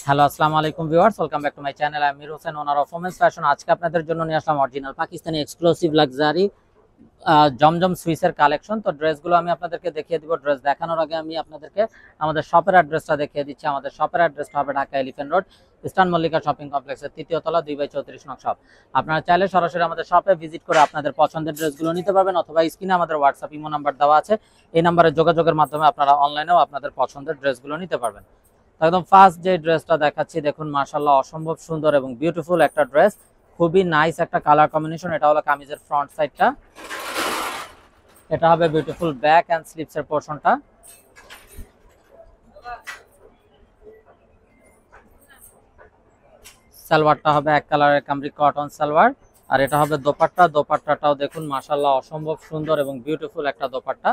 Hello, আসসালামু আলাইকুম viewers, welcome back to my channel. আমি Mir Hossain, owner of women's fashion. আজকে আপনাদের জন্য নিয়ে আসলাম original Pakistani exclusive luxury Zamzam সুইসের কালেকশন। তো ড্রেসগুলো আমি আপনাদেরকে দেখিয়ে দিব। ড্রেস দেখানোর আগে আমি আপনাদেরকে আমাদের শপের অ্যাড্রেসটা দেখিয়ে দিচ্ছি। আমাদের শপের অ্যাড্রেসটা হবে Dhaka elephant road, eastern Mallika shopping কমপ্লেক্সের ৩য় তলা, 2/34 নং শপ। আপনারা চাইলে সরাসরি আমাদের শপে ভিজিট করে আপনাদের পছন্দের ড্রেসগুলো নিতে পারবেন, অথবা স্ক্রিনে আমাদের হোয়াটসঅ্যাপ ইমো নাম্বার দেওয়া আছে। এই নাম্বারে যোগাযোগের মাধ্যমে আপনারা অনলাইনেও আপনাদের পছন্দের ড্রেসগুলো নিতে পারবেন। একদম ফার্স্ট যে ড্রেসটা দেখাচ্ছি, দেখুন মাশাআল্লাহ অসম্ভব সুন্দর এবং বিউটিফুল একটা ড্রেস, খুবই নাইস একটা কালার কম্বিনেশন। এটা হলো কামিজের ফ্রন্ট সাইডটা, এটা হবে বিউটিফুল ব্যাক এন্ড স্লিভস এর পোরশনটা। সালোয়ারটা হবে এক কালারের কামরি কটন সালোয়ার, আর এটা হবে দোপাট্টা। দোপাট্টাটাও দেখুন মাশাআল্লাহ অসম্ভব সুন্দর এবং বিউটিফুল একটা দোপাট্টা,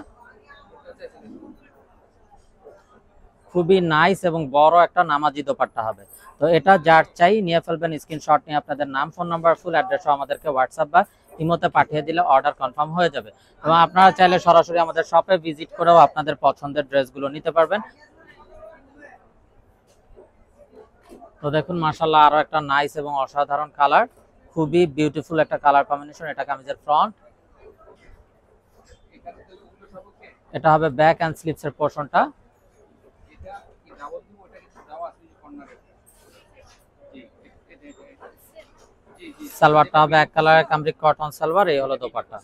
খুবই নাইস এবং বড় একটা নামাজি দোপাট্টা হবে। তো এটা যার চাই নিয়ে ফেলবেন, স্ক্রিনশট নিয়ে আপনাদের নাম, ফোন নাম্বার, ফুল অ্যাড্রেসও আমাদেরকে হোয়াটসঅ্যাপ বা ইমোতে পাঠিয়ে দিলে অর্ডার কনফার্ম হয়ে যাবে। এবং আপনারা চাইলে সরাসরি আমাদের শপে ভিজিট করেও আপনাদের পছন্দের ড্রেসগুলো নিতে পারবেন। তো দেখুন মাশাআল্লাহ আরো একটা নাইস এবং অসাধারণ কালার, খুবই বিউটিফুল একটা কালার কম্বিনেশন। এটা কামিজের ফ্রন্ট, এটা হবে ব্যাক এন্ড স্লিভস এর পোরশনটা। সালোয়ারটা হবে এক কালারের কামরিক কটন সালোয়ার, এই হলো দোপাট্টা।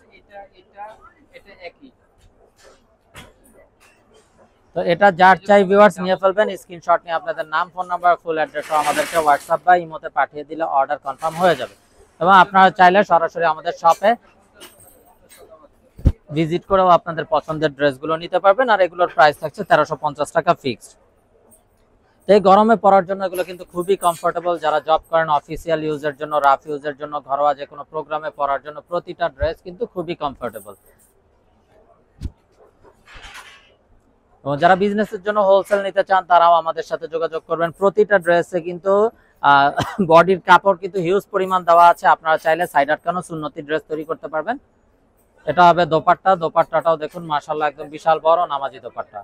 তো এটা যার চাই ভিউয়ার্স নিয়ে ফেলবেন, স্ক্রিনশট নিয়ে আপনাদের নাম, ফোন নাম্বার, ফুল অ্যাড্রেসও আমাদেরকে হোয়াটসঅ্যাপ বা ইমোতে পাঠিয়ে দিলে অর্ডার কনফার্ম হয়ে যাবে। এবং আপনারা চাইলে সরাসরি আমাদের শপে ভিজিট করেও আপনাদের পছন্দের ড্রেসগুলো নিতে পারবেন। আর এগুলোর প্রাইস থাকছে 1350 টাকা ফিক্সড। এই গরমে পরার জন্য এগুলো কিন্তু খুবই কমফোর্টেবল। যারা জব করেন, অফিসিয়াল ইউজের জন্য, রাফ ইউজের জন্য, ঘরোয়া যে কোনো প্রোগ্রামে পরার জন্য প্রতিটা ড্রেস কিন্তু খুবই কমফোর্টেবল। এবং যারা বিজনেসের জন্য হোলসেল নিতে চান তারাও আমাদের সাথে যোগাযোগ করবেন। প্রতিটা ড্রেসে কিন্তু বডির কাপড় কিন্তু হিউজ পরিমাণ দেওয়া আছে, আপনারা চাইলে সাইড আটকানো সুন্নতি ড্রেস তৈরি করতে পারবেন। এটা হবে দোপাট্টা। দোপাট্টাটাও দেখুন মাশাআল্লাহ একদম বিশাল বড় নামাজি দোপাট্টা।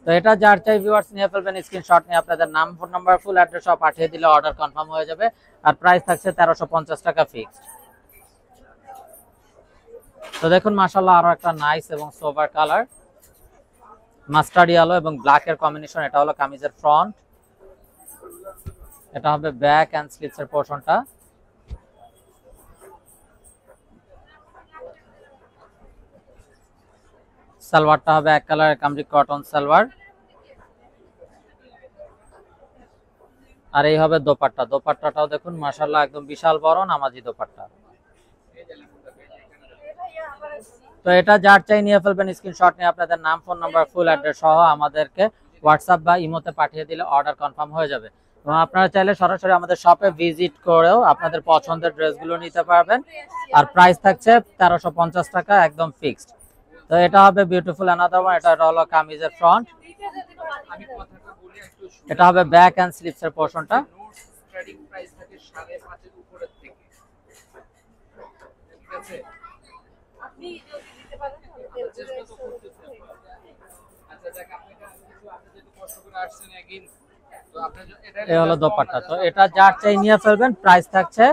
তো এটা যার চাই ভিউয়ার্স নিয়ে ফেলবেন, স্ক্রিনশট নিয়ে আপনাদের নাম, ফোন নাম্বার, ফুল অ্যাড্রেস সব পাঠিয়ে দিলে অর্ডার কনফার্ম হয়ে যাবে। আর প্রাইস থাকছে 1350 টাকা ফিক্সড। তো দেখুন মাশাআল্লাহ আরো একটা নাইস এবং সোবার কালার, মাস্টার্ড ইয়েলো এবং ব্ল্যাক এর কম্বিনেশন। এটা হলো কামিজের ফ্রন্ট, এটা হবে ব্যাক এন্ড স্লিভস এর পোরশনটা। সালোয়ারটা হবে এক কালারের কামরি কটন সালোয়ার, আর এই হবে দোপাট্টা। দোপাট্টাটাও দেখুন মাশাআল্লাহ একদম বিশাল বড় নামাজি দোপাট্টা। তো এটা যার চাই নিয়ে ফেলবেন, স্ক্রিনশট নিয়ে আপনাদের নাম, ফোন নাম্বার, ফুল অ্যাড্রেস সহ আমাদেরকে হোয়াটসঅ্যাপ বা ইমোতে পাঠিয়ে দিলে অর্ডার কনফার্ম হয়ে যাবে। এবং আপনারা চাইলে সরাসরি আমাদের শপে ভিজিট করেও আপনাদের পছন্দের ড্রেসগুলো নিতে পারবেন। আর প্রাইস থাকছে 1350 টাকা একদম ফিক্সড। তো এটা হবে বিউটিফুল অ্যানাদার ওয়ান। এটা হলো কামিজের ফ্রন্ট, এটা হবে ব্যাক এন্ড স্লিভস এর পোরশনটা। এই হলো দোপাট্টা। তো এটা যার চাই নিয়ে ফেলবেন, প্রাইস থাকছে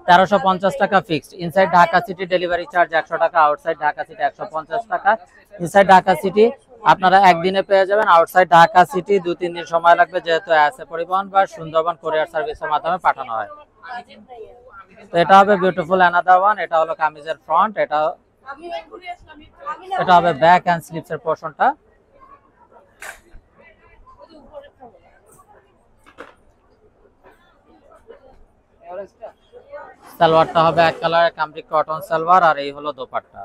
1350 টাকা fixed. Inside Dhaka city delivery charge 100 টাকা, আউটসাইড ঢাকা সিটি 150 টাকা। ইনসাইড ঢাকা সিটি আপনারা একদিনে পেয়ে যাবেন, আউটসাইড ঢাকা সিটি 2-3 দিন সময় লাগবে, যেহেতু এসএ পরিবহন বা সুন্দরবন কুরিয়ার সার্ভিসের মাধ্যমে পাঠানো হয়। তো এটা হবে বিউটিফুল অ্যানাদার ওয়ান। এটা হলো কামিজের ফ্রন্ট, এটা হবে ব্যাক এন্ড স্লিভস এর পোরশনটা। সালোয়ারটা হবে এক কালারের কামরি কটন সালোয়ার, আর এই হলো দোপাট্টা।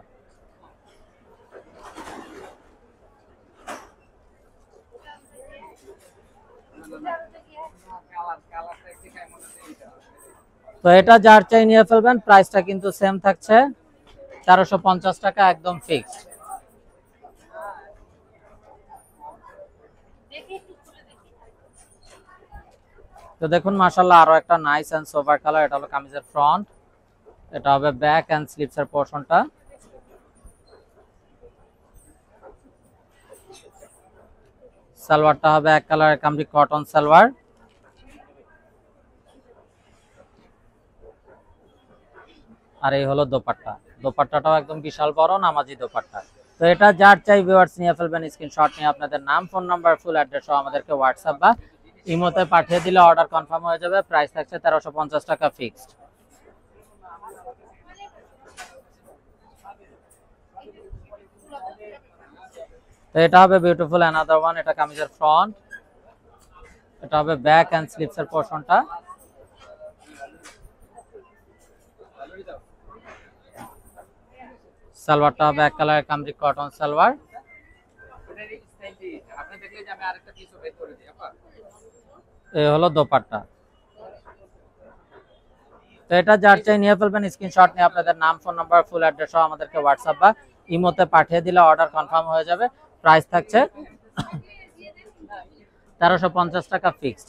তো এটা যার চাই নিয়ে ফেলবেন, প্রাইসটা কিন্তু সেম থাকছে 1350 টাকা একদম ফিক্সড। তো দেখুন মাশাআল্লাহ আরো একটা নাইস এন্ড সোবার কালার। এটা হলো কামিজের ফ্রন্ট, এটা হবে ব্যাক এন্ড স্লিভস এর পোরশনটা। সালোয়ারটা হবে এক কালারের কামরি কটন সালোয়ার। আর এই হলো দোপাট্টা, দোপাট্টাটাও একদম বিশাল বড় নামাজি দোপাট্টা। তো এটা যার চাই ভিউয়ার্স নিয়ে ফেলবেন, স্ক্রিনশট নিয়ে আপনাদের নাম, ফোন নাম্বার, ফুল অ্যাড্রেস সহ আমাদেরকে হোয়াটসঅ্যাপ বা ইমোতে পাঠিয়ে দিলে অর্ডার কনফার্ম হয়ে যাবে। প্রাইস থাকছে 1350 টাকা ফিক্সড। তো এটা হবে বিউটিফুল অ্যানাদার ওয়ান, এটা কামিজের ফ্রন্ট, এটা হবে ব্যাক এন্ড স্লিপসের পোরশনটা। সালোয়ারটা হবে এক কালারের কামরি কটন সালোয়ার। এই হলো দোপাট্টা। তো এটা যার চাই নিয়ে ফেলবেন, স্ক্রিনশট নিয়ে আপনাদের নাম, ফোন নাম্বার, ফুল অ্যাড্রেস সহ আমাদেরকে হোয়াটসঅ্যাপ বা ইমোতে পাঠিয়ে দিলে অর্ডার কনফার্ম হয়ে যাবে। প্রাইস থাকছে 1350 টাকা ফিক্সড।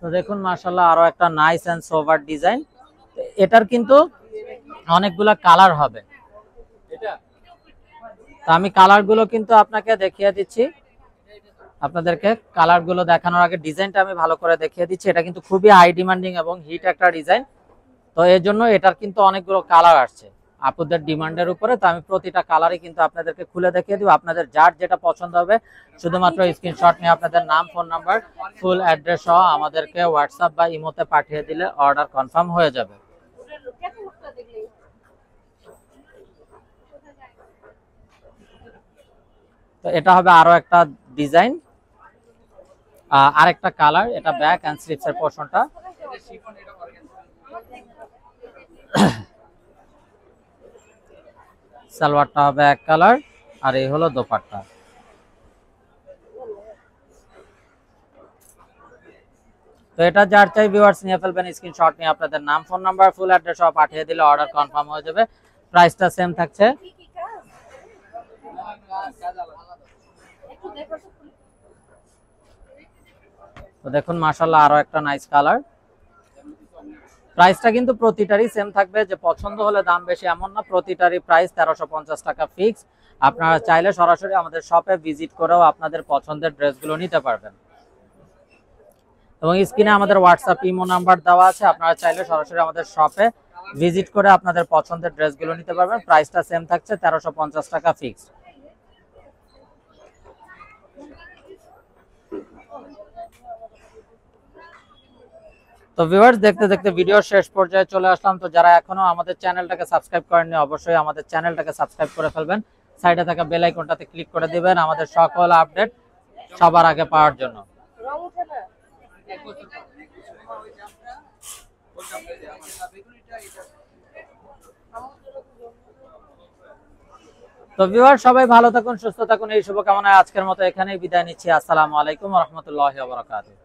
তো দেখুন মাশাআল্লাহ আরো একটা নাইস এন্ড সোভার ডিজাইন। এটার কিন্তু অনেকগুলা কালার হবে, তো আমি কালার গুলো কিন্তু আপনাকে দেখিয়ে দিচ্ছি। আপনাদেরকে কালার গুলো দেখানোর আগে ডিজাইনটা আমি ভালো করে দেখিয়ে দিচ্ছি। এটা কিন্তু খুবই হাই ডিমান্ডিং এবং হিট একটা ডিজাইন, তো এর জন্য এটার কিন্তু অনেকগুলো কালার আসছে আপুদের ডিমান্ডের উপরে। তো আমি প্রতিটা কালারই কিন্তু আপনাদেরকে খুলে দেখিয়ে দিব। আপনাদের যার যেটা পছন্দ হবে শুধুমাত্র স্ক্রিনশট নিয়ে আপনাদের নাম, ফোন নাম্বার, ফুল অ্যাড্রেস সহ আমাদেরকে হোয়াটসঅ্যাপ বা ইমোতে পাঠিয়ে দিলে অর্ডার কনফার্ম হয়ে যাবে। তো এটা হবে আরো একটা ডিজাইন, আরেকটা কালার, এটা ব্যাক এন্ড স্লিপস এর পোরশনটা। সালোয়ারটা হবে এক কালার, আর এই হলো দোপাট্টা। তো এটা যার চাই ভিউয়ার্স নিয়ে ফেলবেন, স্ক্রিনশট নিয়ে আপনাদের নাম, ফোন নাম্বার, ফুল অ্যাড্রেস সহ পাঠিয়ে দিলে অর্ডার কনফার্ম হয়ে যাবে। প্রাইসটা সেম থাকছে। তো দেখুন মাশাআল্লাহ আরো একটা নাইস কালার। প্রাইসটা কিন্তু প্রতিটারই সেম থাকবে, যে পছন্দ হলে দাম বেশি এমন না, প্রতিটারই প্রাইস 1350 টাকা ফিক্স। আপনারা চাইলে সরাসরি আমাদের শপে ভিজিট করেও আপনাদের পছন্দের ড্রেসগুলো নিতে পারবেন, এবং স্ক্রিনে আমাদের হোয়াটসঅ্যাপ ইমো নাম্বার দেওয়া আছে। আপনারা চাইলে সরাসরি আমাদের শপে ভিজিট করে আপনাদের পছন্দের ড্রেসগুলো নিতে পারবেন। প্রাইসটা সেম থাকছে 1350 টাকা ফিক্সড। তো ভিউয়ার্স দেখতে দেখতে ভিডিও শেষ পর্যায়ে চলে আসলাম। তো যারা এখনো আমাদের চ্যানেলটাকে সাবস্ক্রাইব করেননি অবশ্যই আমাদের চ্যানেলটাকে সাবস্ক্রাইব করে ফেলবেন, সাইডে থাকা বেল আইকনটাতে ক্লিক করে দিবেন আমাদের সকল আপডেট সবার আগে পাওয়ার জন্য। তো ভিউয়ার সবাই ভালো থাকুন, সুস্থ থাকুন, এই শুভকামনায় আজকের মতো এখানেই বিদায় নিচ্ছি। আসসালামু আলাইকুম ওয়া রাহমাতুল্লাহি ওয়া বারাকাতুহু।